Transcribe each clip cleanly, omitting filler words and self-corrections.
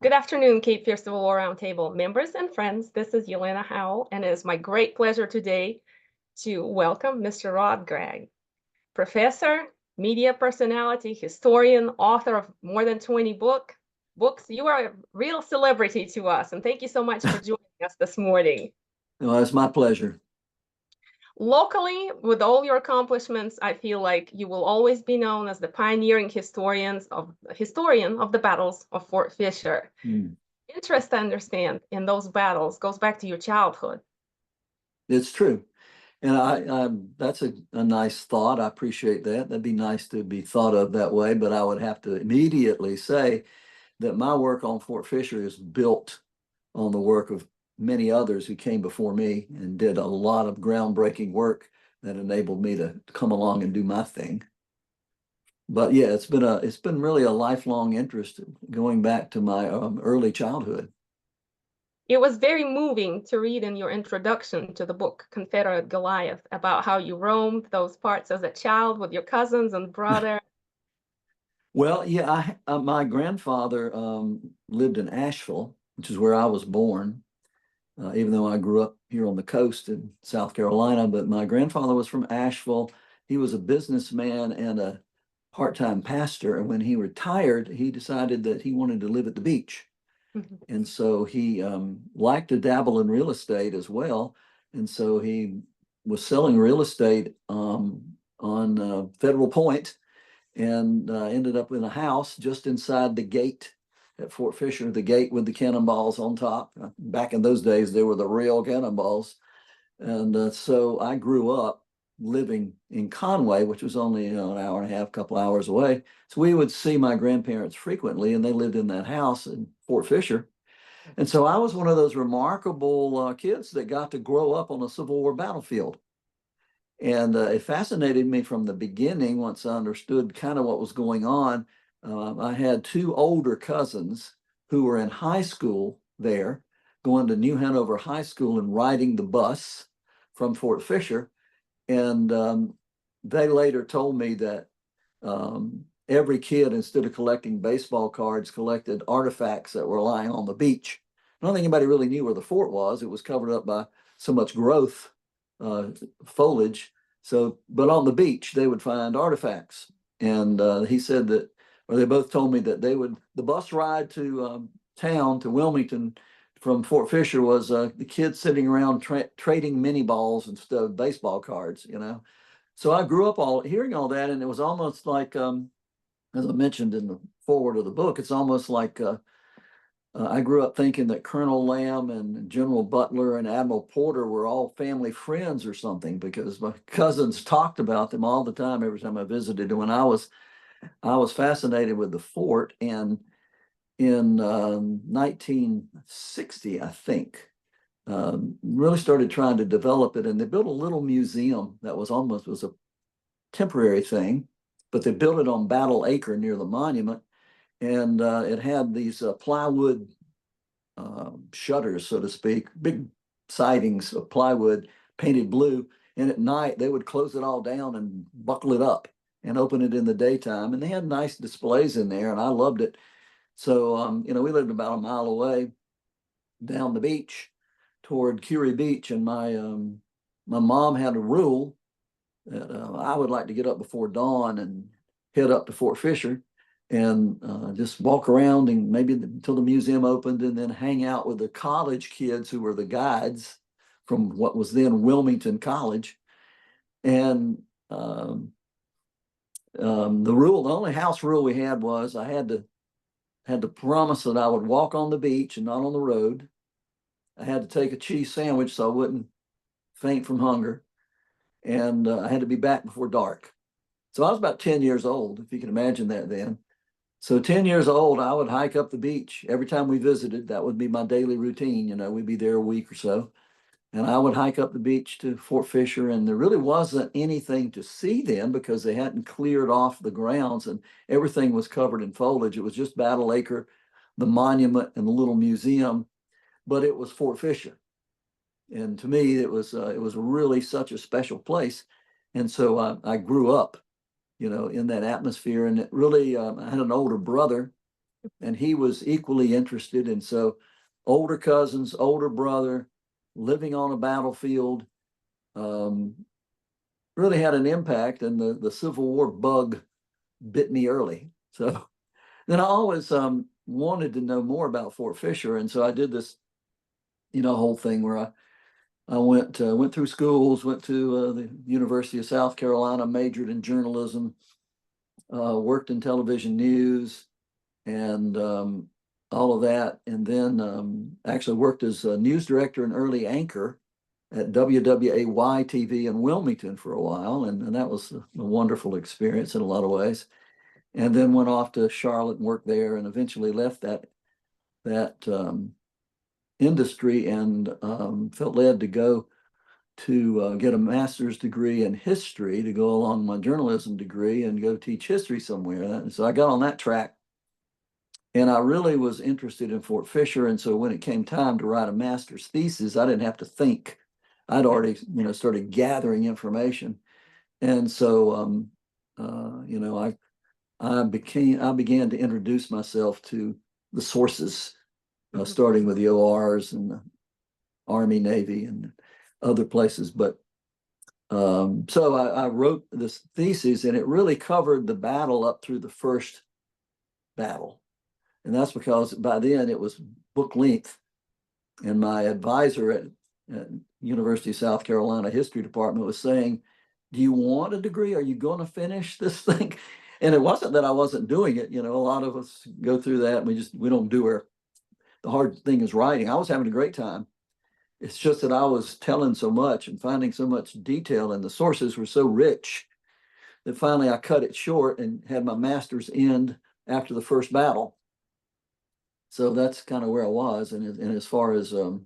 Good afternoon, Cape Fear Civil War Roundtable members and friends. This is Yelena Howell, and it is my great pleasure today to welcome Mr. Rodd Gragg, professor, media personality, historian, author of more than 20 books. You are a real celebrity to us, and thank you so much for joining us this morning. Well, it's my pleasure. Locally, with all your accomplishments, I feel like you will always be known as the pioneering historian of the battles of Fort Fisher. Interest to understand in those battles goes back to your childhood. It's true. And I that's a nice thought. I appreciate that. That'd be nice to be thought of that way, but I would have to immediately say that my work on Fort Fisher is built on the work of many others who came before me and did a lot of groundbreaking work that enabled me to come along and do my thing. But yeah, it's been really a lifelong interest going back to my early childhood. It was very moving to read in your introduction to the book Confederate Goliath about how you roamed those parts as a child with your cousins and brother. Well, yeah, my grandfather lived in Asheville, which is where I was born, even though I grew up here on the coast in South Carolina. But my grandfather was from Asheville. He was a businessman and a part-time pastor. And when he retired, he decided that he wanted to live at the beach. And so he liked to dabble in real estate as well. And so he was selling real estate on Federal Point and ended up in a house just inside the gate at Fort Fisher, the gate with the cannonballs on top. Back in those days, they were the real cannonballs. And so I grew up living in Conway, which was only an hour and a half, couple hours away. So we would see my grandparents frequently, and they lived in that house in Fort Fisher. And so I was one of those remarkable kids that got to grow up on a Civil War battlefield. And it fascinated me from the beginning once I understood kind of what was going on. I had two older cousins who were in high school there, going to New Hanover High School and riding the bus from Fort Fisher. And they later told me that every kid, instead of collecting baseball cards, collected artifacts that were lying on the beach. I don't think anybody really knew where the fort was. It was covered up by so much growth, foliage. So, but on the beach, they would find artifacts. And he said that, or they both told me that they would, the bus ride to town, to Wilmington from Fort Fisher was the kids sitting around trading mini balls instead of baseball cards, you know. So I grew up hearing all that, and it was almost like, as I mentioned in the foreword of the book, it's almost like I grew up thinking that Colonel Lamb and General Butler and Admiral Porter were all family friends or something, because my cousins talked about them all the time every time I visited. And when I was fascinated with the fort, and in 1960, I think, really started trying to develop it. And they built a little museum that was a temporary thing, but they built it on Battle Acre near the monument. And it had these plywood shutters, so to speak, big sidings of plywood painted blue. And at night, they would close it all down and buckle it up and open it in the daytime. And they had nice displays in there, and I loved it. So, we lived about a mile away down the beach toward Curie Beach. And my mom had a rule that I would like to get up before dawn and head up to Fort Fisher and just walk around and maybe until the museum opened, and then hang out with the college kids who were the guides from what was then Wilmington College. And the only house rule we had was I had to promise that I would walk on the beach and not on the road. I had to take a cheese sandwich so I wouldn't faint from hunger. And I had to be back before dark. So I was about 10 years old, if you can imagine that then. So 10 years old, I would hike up the beach every time we visited. That would be my daily routine. We'd be there a week or so. And I would hike up the beach to Fort Fisher, and there really wasn't anything to see then because they hadn't cleared off the grounds and everything was covered in foliage. It was just Battle Acre, the monument, and the little museum, but it was Fort Fisher. And to me, it was really such a special place. And so I grew up, in that atmosphere. And it really, I had an older brother, and he was equally interested. And so older cousins, older brother, living on a battlefield, really had an impact, and the Civil War bug bit me early. So then I always wanted to know more about Fort Fisher. And so I did this, whole thing where I went through schools, went to the University of South Carolina, majored in journalism, worked in television news, and all of that, and then actually worked as a news director and early anchor at WWAY TV in Wilmington for a while, and that was a wonderful experience in a lot of ways. And then went off to Charlotte and worked there, and eventually left that industry, and felt led to go to get a master's degree in history to go along my journalism degree and go teach history somewhere. And so I got on that track, and I really was interested in Fort Fisher. And so when it came time to write a master's thesis, I didn't have to think. I'd already, started gathering information. And so, I began to introduce myself to the sources, starting with the ORs and the Army, Navy, and other places. But so I wrote this thesis, and it really covered the battle up through the first battle. And that's because by then it was book length. And my advisor at University of South Carolina History Department was saying, do you want a degree? Are you going to finish this thing? And it wasn't that I wasn't doing it. A lot of us go through that. And we don't do it. The hard thing is writing. I was having a great time. It's just that I was telling so much and finding so much detail, and the sources were so rich that finally I cut it short and had my master's end after the first battle. So that's kind of where I was. And as far as, well,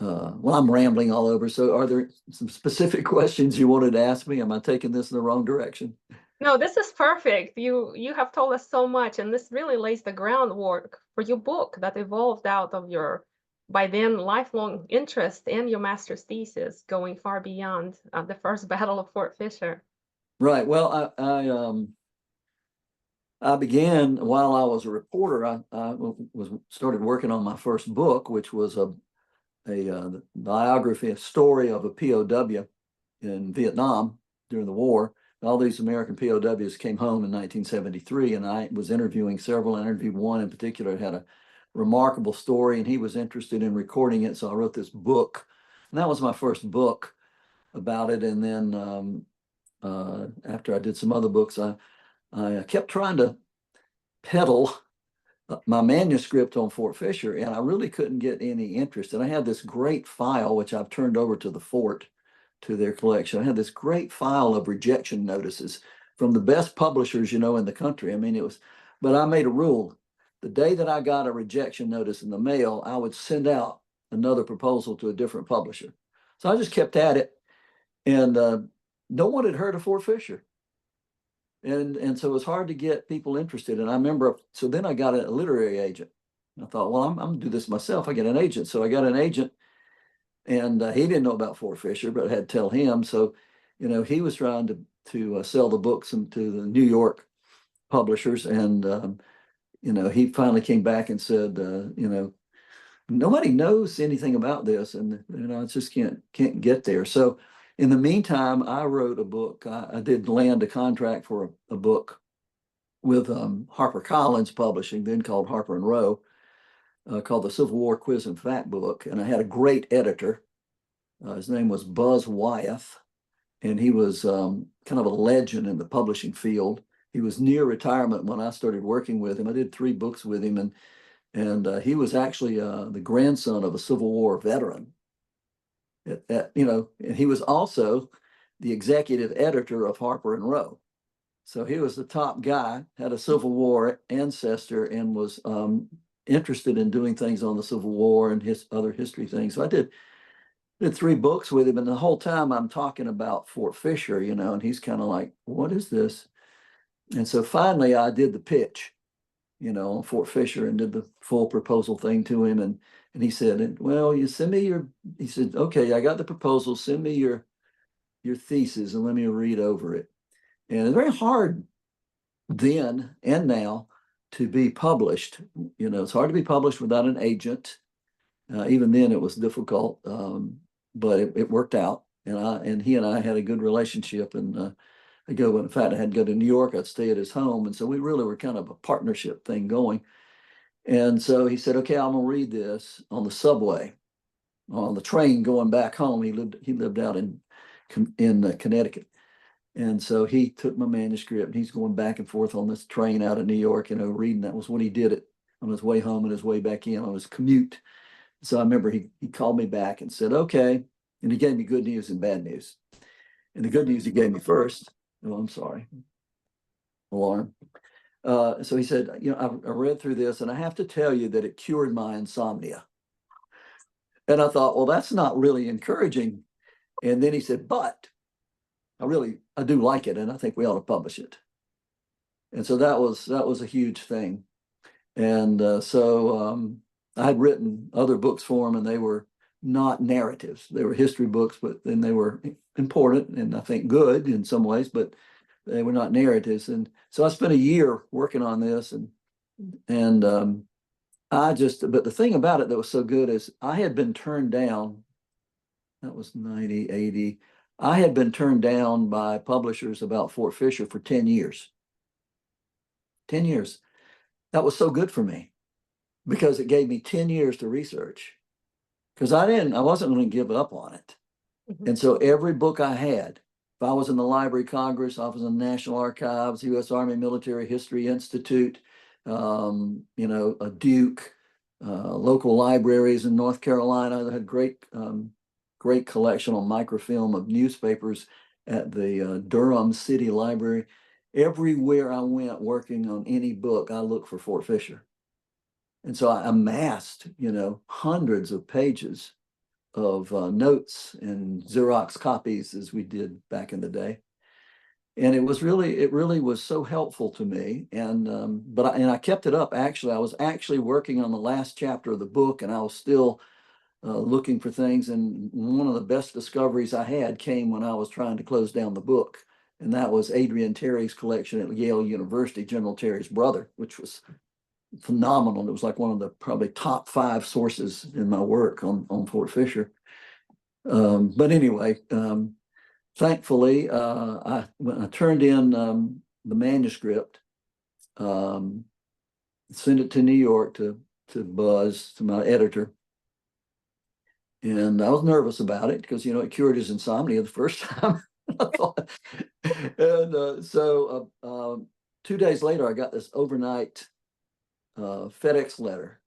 I'm rambling all over. So are there some specific questions you wanted to ask me? Am I taking this in the wrong direction? No, this is perfect. You have told us so much, and this really lays the groundwork for your book that evolved out of your, by then, lifelong interest and your master's thesis, going far beyond the first Battle of Fort Fisher. Right. Well, I began while I was a reporter. I started working on my first book, which was a biography, a story of a POW in Vietnam during the war. All these American POWs came home in 1973, and I was interviewing several. I interviewed one in particular that had a remarkable story, and he was interested in recording it. So I wrote this book, and that was my first book about it. And then after I did some other books, I kept trying to peddle my manuscript on Fort Fisher, and I really couldn't get any interest. And I had this great file, which I've turned over to the fort, to their collection. I had this great file of rejection notices from the best publishers, in the country. I mean, but I made a rule. The day that I got a rejection notice in the mail, I would send out another proposal to a different publisher. So I just kept at it, and no one had heard of Fort Fisher. And so it was hard to get people interested. And I remember, so then I got a literary agent. I thought, well, I'm going to do this myself. I get an agent. So I got an agent, and he didn't know about Fort Fisher, but I had to tell him. So, he was trying to sell the books to the New York publishers. And, he finally came back and said, nobody knows anything about this. And, it just can't get there. So in the meantime, I wrote a book. I did land a contract for a book with HarperCollins Publishing, then called Harper and Row, called the Civil War Quiz and Fact Book. And I had a great editor. His name was Buzz Wyeth, and he was kind of a legend in the publishing field. He was near retirement when I started working with him. I did 3 books with him, and he was actually the grandson of a Civil War veteran. And he was also the executive editor of Harper and Row. So he was the top guy, had a Civil War ancestor, and was interested in doing things on the Civil War and his other history things. So I did 3 books with him, and the whole time I'm talking about Fort Fisher, and he's kind of like, what is this? And so finally I did the pitch, on Fort Fisher, and did the full proposal thing to him. And he said, well, he said, okay, I got the proposal, send me your thesis and let me read over it. And it's very hard then and now to be published. You know, it's hard to be published without an agent. Even then, it was difficult, but it worked out. And he and I had a good relationship. And in fact, I had to go to New York. I'd stay at his home, and so we really were kind of a partnership thing going. And so he said, "Okay, I'm gonna read this on the subway, on the train going back home." He lived out in Connecticut. And so he took my manuscript and he's going back and forth on this train out of New York, reading. That was what he did it on his way home and his way back in on his commute. So I remember he called me back and said, "Okay." And he gave me good news and bad news. And the good news he gave me first, oh, I'm sorry, alarm. So he said, I read through this and I have to tell you that it cured my insomnia. And I thought, well, that's not really encouraging. And then he said, "But I do like it, and I think we ought to publish it." And so that was a huge thing. And so I had written other books for him, and they were not narratives. They were history books, but then they were important and I think good in some ways, but they were not narratives. And so I spent a year working on this, and but the thing about it that was so good is I had been turned down. That was 90, 80. I had been turned down by publishers about Fort Fisher for 10 years. 10 years. That was so good for me because it gave me 10 years to research, because I wasn't going to give up on it. Mm-hmm. And so every book I had, if I was in the Library of Congress, I was in the National Archives, U.S. Army Military History Institute, a Duke, local libraries in North Carolina that had great collection on microfilm of newspapers at the Durham City Library. Everywhere I went working on any book, I looked for Fort Fisher. And so I amassed, hundreds of pages of notes and Xerox copies, as we did back in the day. And it really was so helpful to me. And I kept it up. Actually, I was actually working on the last chapter of the book, and I was still looking for things. And one of the best discoveries I had came when I was trying to close down the book. And that was Adrian Terry's collection at Yale University, General Terry's brother, which was phenomenal. It was like one of the probably top 5 sources in my work on Fort Fisher. But anyway, thankfully, when I turned in the manuscript, sent it to New York to Buzz, to my editor. And I was nervous about it because, it cured his insomnia the first time. And so 2 days later, I got this overnight FedEx letter.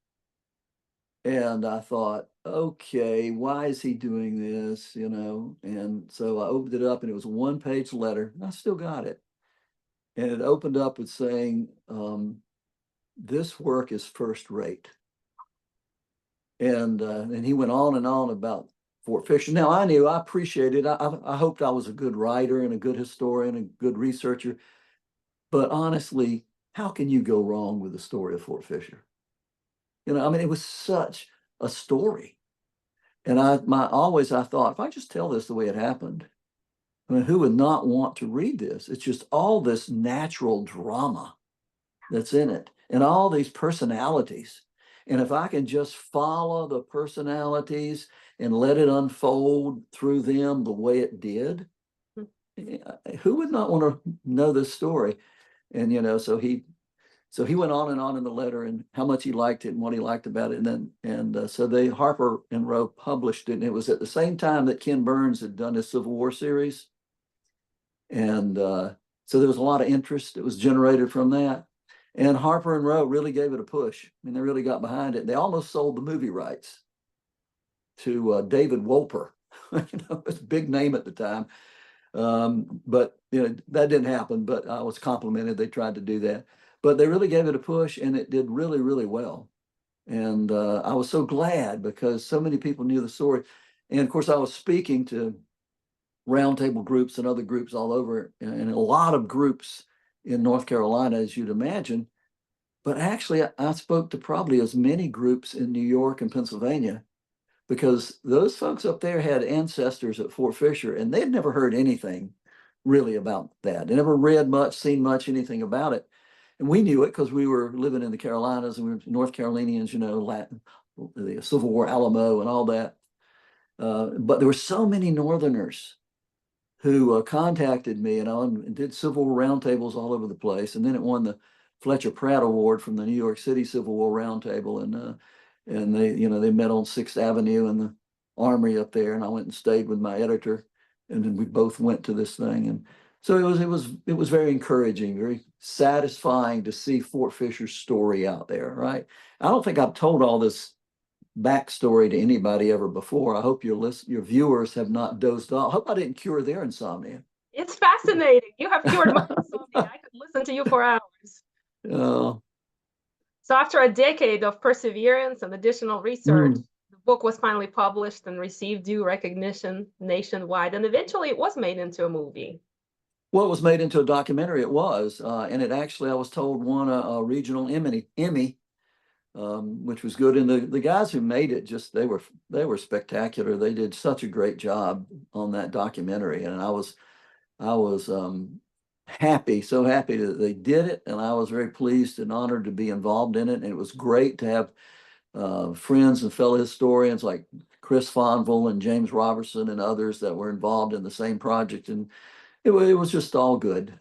And I thought, okay, why is he doing this? And so I opened it up and it was a 1-page letter. And I still got it. And it opened up with saying, "This work is first rate." And he went on and on about Fort Fisher. Now I appreciated it. I hoped I was a good writer and a good historian and good researcher. But honestly, how can you go wrong with the story of Fort Fisher? It was such a story. And I thought, if I just tell this the way it happened, who would not want to read this? It's just all this natural drama that's in it and all these personalities. And if I can just follow the personalities and let it unfold through them the way it did, who would not want to know this story? And, so he went on and on in the letter and how much he liked it and what he liked about it. And so Harper and Row published it. And it was at the same time that Ken Burns had done his Civil War series. And so there was a lot of interest that was generated from that. And Harper and Row really gave it a push. They really got behind it. They almost sold the movie rights to David Wolper. It was a big name at the time. But that didn't happen. But I was complimented. They tried to do that. But they really gave it a push, and it did really, really well. And I was so glad because so many people knew the story. And of course, I was speaking to roundtable groups and other groups all over, and a lot of groups in North Carolina, as you'd imagine. But actually, I spoke to probably as many groups in New York and Pennsylvania, because those folks up there had ancestors at Fort Fisher, and they'd never heard anything really about that. They never read much, seen much, anything about it. and we knew it because we were living in the Carolinas and we were North Carolinians, you know, Latin, the Civil War Alamo and all that. But there were so many Northerners who contacted me, and did Civil War roundtables all over the place. And then it won the Fletcher Pratt Award from the New York City Civil War Roundtable, and they, you know, they met on 6th Avenue in the Armory up there, and I went and stayed with my editor, and then we both went to this thing, and so it was very encouraging, very satisfying to see Fort Fisher's story out there, right? I don't think I've told all this backstory to anybody ever before. I hope your viewers have not dozed off. I hope I didn't cure their insomnia. It's fascinating. You have cured my insomnia. I could listen to you for hours. Uh, So after a decade of perseverance and additional research, the book was finally published and received due recognition nationwide, and eventually it was made into a movie. well, it was made into a documentary. It was, and it actually, I was told, won a regional Emmy, which was good. And the guys who made it, just they were spectacular. They did such a great job on that documentary, and I was happy, so happy that they did it, and I was very pleased and honored to be involved in it. And it was great to have friends and fellow historians like Chris Fonville and James Robertson and others that were involved in the same project, and it was just all good.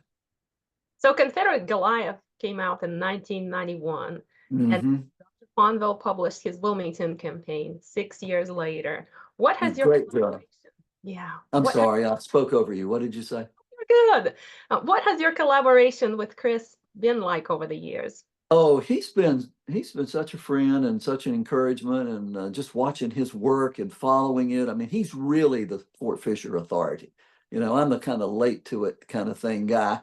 So Confederate Goliath came out in 1991, and Mm-hmm. Dr. Fonville published his Wilmington campaign 6 years later. What has your Great job. collaboration? Yeah. I'm sorry, I spoke over you. What did you say? Good. What has your collaboration with Chris been like over the years? Oh, he's been such a friend and such an encouragement, and just watching his work and following it. I mean, he's really the Fort Fisher authority. You know, I'm the kind of late to it kind of thing guy,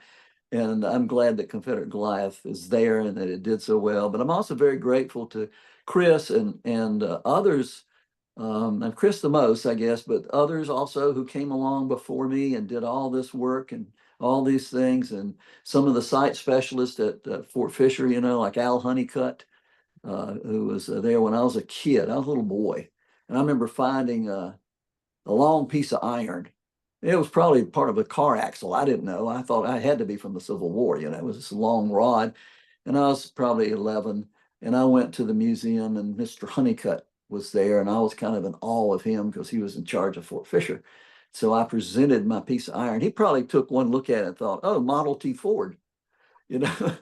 and I'm glad that Confederate Goliath is there and that it did so well. But I'm also very grateful to Chris and others, and Chris the most, I guess, but others also who came along before me and did all this work and all these things, and some of the site specialists at Fort Fisher, you know, like Al Honeycutt, who was there when I was a kid. I was a little boy, and I remember finding a long piece of iron. It was probably part of a car axle. I didn't know. I thought I had to be from the Civil War. You know, it was this long rod, and I was probably 11. And I went to the museum, and Mr. Honeycutt was there, and I was kind of in awe of him because he was in charge of Fort Fisher. So I presented my piece of iron. He probably took one look at it and thought, "Oh, Model T Ford." You know,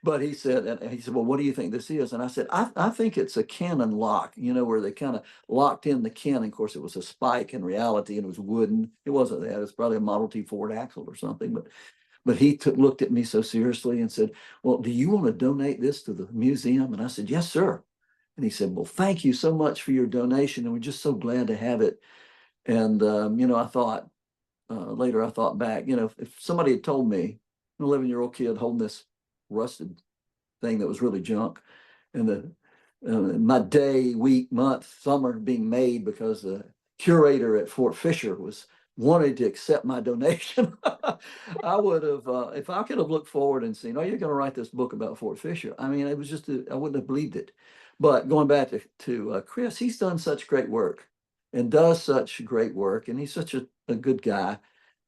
but he said, well, what do you think this is? And I said, I think it's a cannon lock, you know, where they kind of locked in the cannon. Of course, it was a spike in reality, and it was wooden. It wasn't that. It's probably a Model T Ford axle or something. But he looked at me so seriously and said, well, do you want to donate this to the museum? And I said, yes, sir. And he said, well, thank you so much for your donation, and we're just so glad to have it. And you know, I thought later, I thought back, you know, if somebody had told me, an 11-year-old kid holding this rusted thing that was really junk, and my day, week, month, summer being made because the curator at Fort Fisher was wanted to accept my donation, I would have, if I could have looked forward and seen, oh, you're going to write this book about Fort Fisher. I mean, it was just, I wouldn't have believed it. But going back to Chris, he's done such great work and does such great work, and he's such a good guy.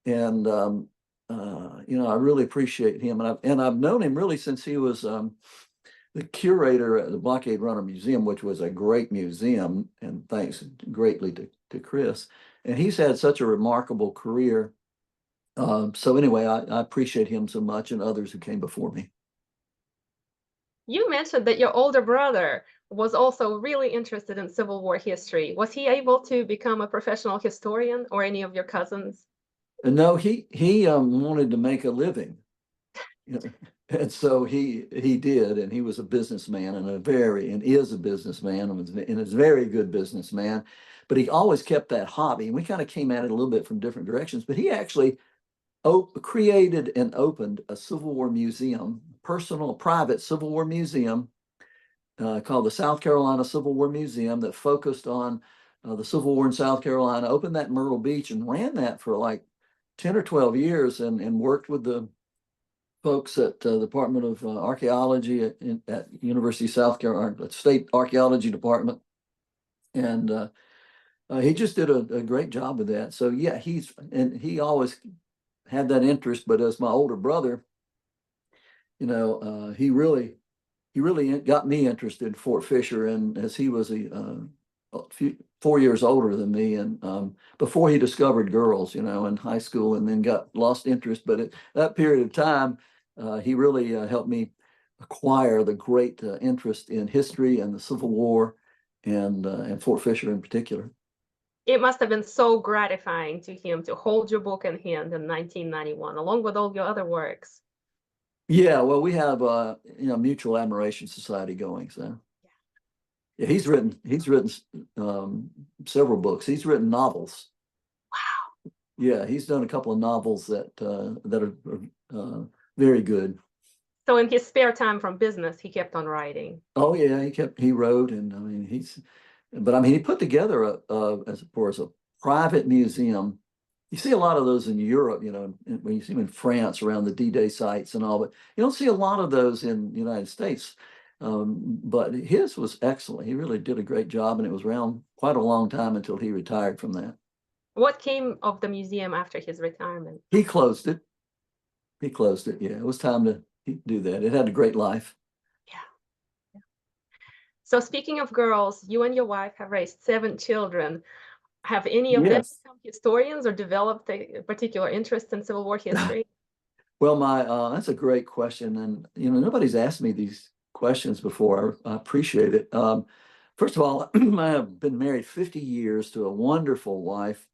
And you know, I really appreciate him, and I've known him really since he was the curator at the Blockade Runner Museum, which was a great museum, and thanks greatly to Chris. And he's had such a remarkable career. So anyway, I appreciate him so much, and others who came before me. You mentioned that your older brother was also really interested in Civil War history. Was he able to become a professional historian, or any of your cousins? And no, he wanted to make a living, you know, and so he did, and he was a businessman, and is a businessman, and is a very good businessman. But he always kept that hobby, and we kind of came at it a little bit from different directions. But he actually created and opened a Civil War museum, private Civil War museum, called the South Carolina Civil War Museum, that focused on the Civil War in South Carolina. Opened that in Myrtle Beach and ran that for like 10 or 12 years, and worked with the folks at the Department of Archaeology at University of South Carolina, State Archaeology Department. And he just did a great job with that. So yeah, he always had that interest. But as my older brother, he really got me interested in Fort Fisher, and as he was a few 4 years older than me, and before he discovered girls, in high school, and then got lost interest. But at that period of time, he really helped me acquire the great interest in history and the Civil War, and Fort Fisher in particular. It must have been so gratifying to him to hold your book in hand in 1991, along with all your other works. Yeah, well, we have mutual admiration society going. So yeah, he's written several books. He's written novels. Wow. Yeah, he's done a couple of novels that are very good. So in his spare time from business, he kept on writing. Oh yeah, he wrote, and I mean he put together as far as a private museum. You see a lot of those in Europe, when you see them in France around the D-Day sites and all, but you don't see a lot of those in the United States. But his was excellent. He really did a great job, and it was around quite a long time until he retired from that. What came of the museum after his retirement? He closed it. He closed it. Yeah, it was time to do that. It had a great life. Yeah. So speaking of girls, you and your wife have raised 7 children. Have any of them Yes. become historians or developed a particular interest in Civil War history? Well, that's a great question, and nobody's asked me these questions before. I appreciate it. First of all, I have been married 50 years to a wonderful wife,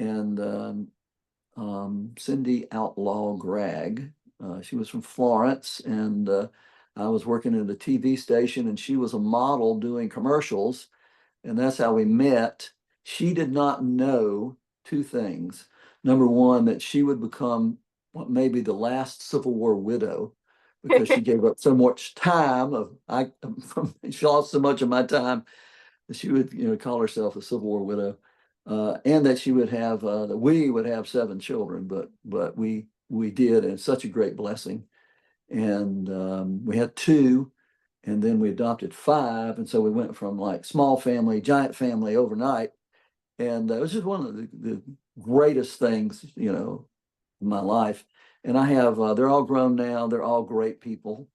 and Cindy Outlaw Gragg. She was from Florence, and I was working at a TV station, and she was a model doing commercials, and that's how we met. She did not know two things. Number one, that she would become what may be the last Civil War widow, because she gave up so much time she lost so much of my time that she would call herself a Civil War widow, and that she would have that we would have 7 children, but we did, and it's such a great blessing. And we had 2, and then we adopted 5, and so we went from like small family, giant family overnight. And it was just one of the greatest things, in my life. And I have, they're all grown now. They're all great people.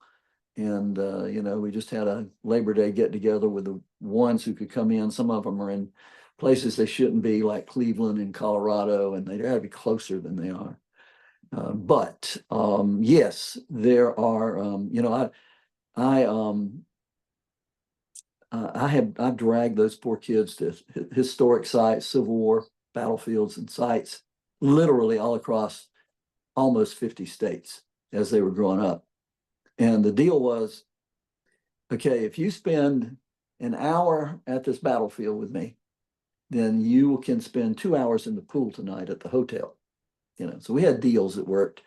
And, we just had a Labor Day get together with the ones who could come in. Some of them are in places they shouldn't be, like Cleveland and Colorado, and they got to be closer than they are. But yes, there are, I've dragged those poor kids to historic sites, Civil War battlefields and sites, literally all across almost 50 states as they were growing up. And the deal was, okay, if you spend an hour at this battlefield with me, then you can spend 2 hours in the pool tonight at the hotel. So we had deals that worked.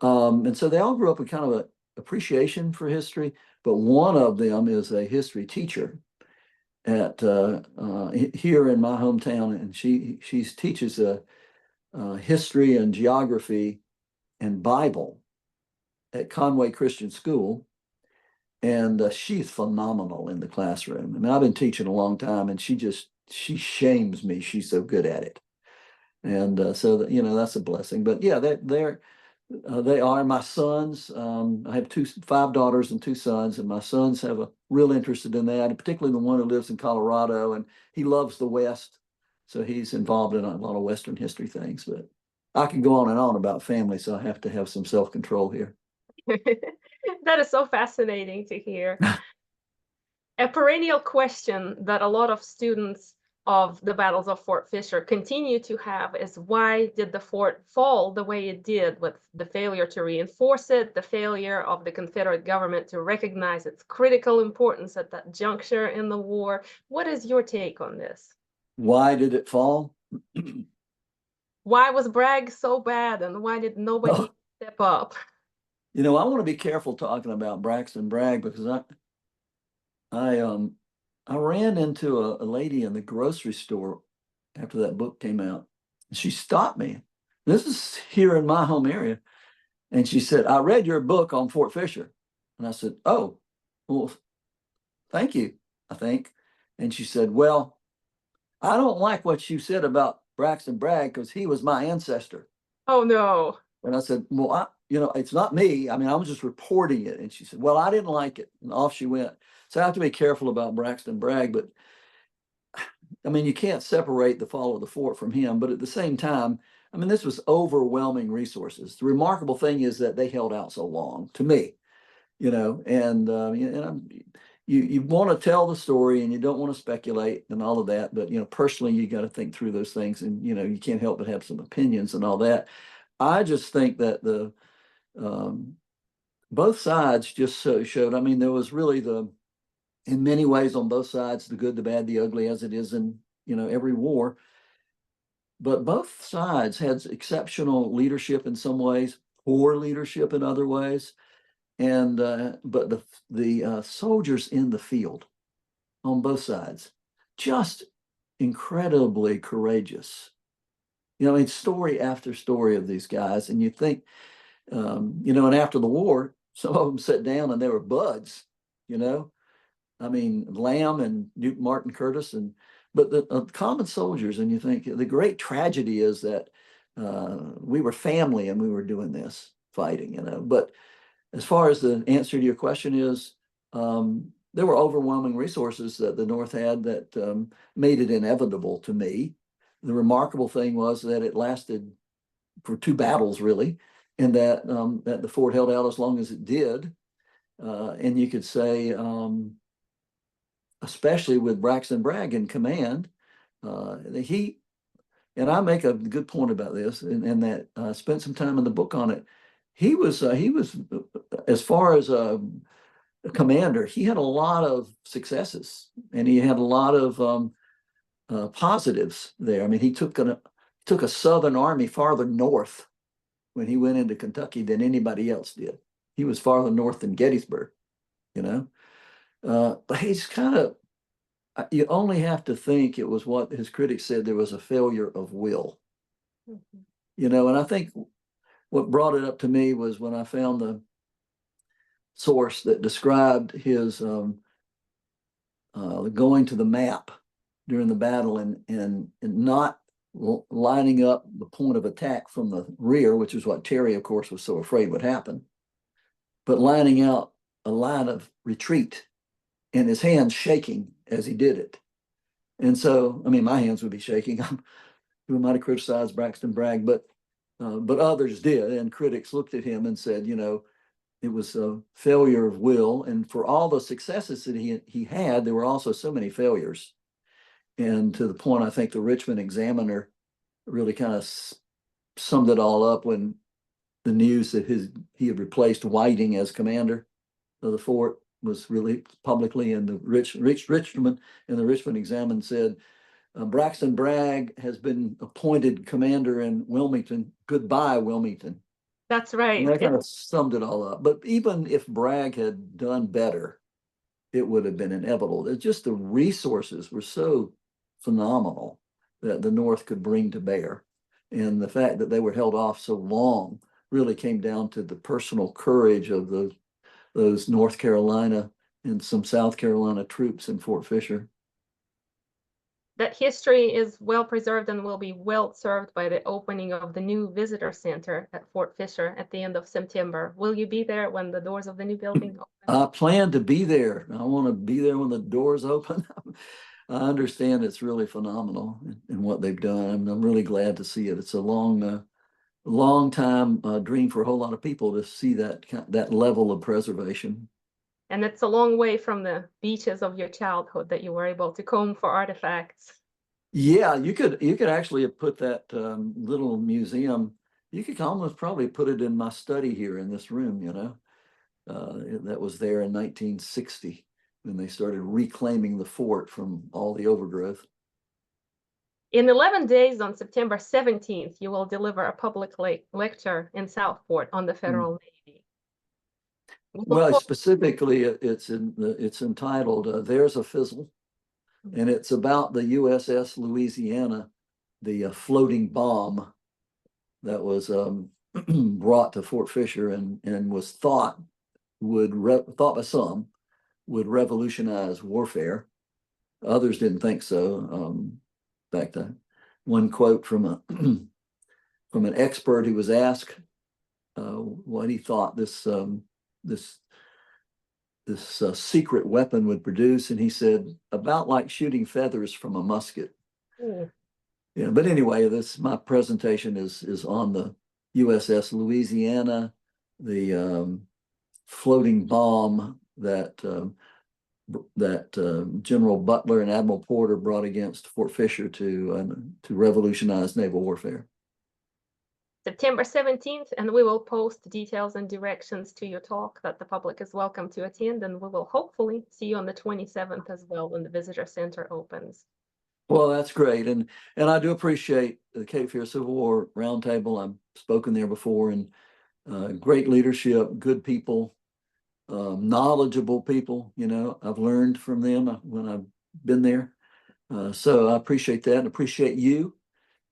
And so they all grew up with kind of an appreciation for history, but one of them is a history teacher at here in my hometown, and she teaches history and geography and Bible at Conway Christian School, and she's phenomenal in the classroom. I mean, I've been teaching a long time, and she shames me. She's so good at it, and so that's a blessing. But yeah, they are my sons. I have 5 daughters and 2 sons, and my sons have a real interest in that, and particularly the one who lives in Colorado, and he loves the West, so he's involved in a lot of Western history things. But I can go on and on about family, so I have to have some self-control here. That is so fascinating to hear. A perennial question that a lot of students of the battles of Fort Fisher continue to have is, why did the fort fall the way it did, with the failure to reinforce it, the failure of the Confederate government to recognize its critical importance at that juncture in the war? What is your take on this? Why did it fall? Why was Bragg so bad, and why did nobody step up? I want to be careful talking about Braxton Bragg, because I ran into a lady in the grocery store after that book came out. She stopped me. This is here in my home area. And she said, "I read your book on Fort Fisher." And I said, "Oh, well, thank you, I think." And she said, "Well, I don't like what you said about Braxton Bragg, because he was my ancestor." Oh no. And I said, "Well, it's not me. I mean, I was just reporting it. And she said, well, I didn't like it. And off she went. So I have to be careful about Braxton Bragg, but I mean, you can't separate the fall of the fort from him, but at the same time, I mean, this was overwhelming resources. The remarkable thing is that they held out so long, to me, you want to tell the story and you don't want to speculate and all of that, but personally, you got to think through those things, and you can't help but have some opinions and all that. I just think that the both sides just showed. I mean, there was really in many ways on both sides, the good, the bad, the ugly, as it is in every war. But both sides had exceptional leadership in some ways, poor leadership in other ways, and but the soldiers in the field on both sides just incredibly courageous. It's story after story of these guys, and you think, and after the war, some of them sat down and they were buds, I mean, Lamb and Newton Martin Curtis, but the common soldiers, and you think the great tragedy is that we were family and we were doing this fighting, But as far as the answer to your question is, there were overwhelming resources that the North had that made it inevitable to me. The remarkable thing was that it lasted for 2 battles, really, and that the fort held out as long as it did. And you could say, especially with Braxton Bragg in command, and I make a good point about this, and that I spent some time in the book on it. He was as far as a commander, he had a lot of successes, and he had a lot of positives there. I mean, he took a Southern army farther north when he went into Kentucky than anybody else did. He was farther north than Gettysburg, but he's kind of, you only have to think it was what his critics said, there was a failure of will. And I think what brought it up to me was when I found the source that described his going to the map during the battle and not lining up the point of attack from the rear, which is what Terry, of course, was so afraid would happen, but lining out a line of retreat, and his hands shaking as he did it. And so, I mean, my hands would be shaking. Who might have criticized Braxton Bragg, but others did, and critics looked at him and said, it was a failure of will, and for all the successes that he had, there were also so many failures. And to the point, I think the Richmond Examiner really kind of summed it all up when the news that he had replaced Whiting as commander of the fort was released publicly, and the Richmond and the Richmond Examiner said, Braxton Bragg has been appointed commander in Wilmington. Goodbye, Wilmington. That's right. And that kind of summed it all up. But even if Bragg had done better, it would have been inevitable. It's just the resources were so phenomenal that the North could bring to bear. And the fact that they were held off so long really came down to the personal courage of those North Carolina and some South Carolina troops in Fort Fisher. That history is well preserved and will be well served by the opening of the new visitor center at Fort Fisher at the end of September. Will you be there when the doors of the new building open? I plan to be there. I want to be there when the doors open. I understand it's really phenomenal in what they've done. I'm really glad to see it. It's a long time dream for a whole lot of people to see that level of preservation. And it's a long way from the beaches of your childhood that you were able to comb for artifacts. Yeah, you could actually put that little museum. You could almost probably put it in my study here in this room. That was there in 1960 when they started reclaiming the fort from all the overgrowth. In 11 days, on September 17th, you will deliver a public lecture in Southport on the Federal Navy. Well, specifically, it's entitled "There's a Fizzle," and it's about the USS Louisiana, the floating bomb that was brought to Fort Fisher and was thought by some would revolutionize warfare. Others didn't think so. In fact, one quote from from an expert who was asked what he thought this secret weapon would produce, and he said about like shooting feathers from a musket. Mm. Yeah, but anyway, my presentation is on the USS Louisiana, the floating bomb that General Butler and Admiral Porter brought against Fort Fisher to revolutionize naval warfare. September 17th, and we will post details and directions to your talk that the public is welcome to attend, and we will hopefully see you on the 27th as well when the visitor center opens. Well, that's great, and I do appreciate the Cape Fear Civil War Roundtable. I've spoken there before, and great leadership, good people, knowledgeable people. You know, I've learned from them when I've been there. So I appreciate that and appreciate you.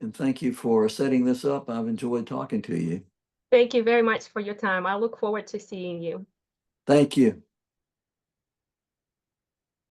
And thank you for setting this up. I've enjoyed talking to you. Thank you very much for your time. I look forward to seeing you. Thank you.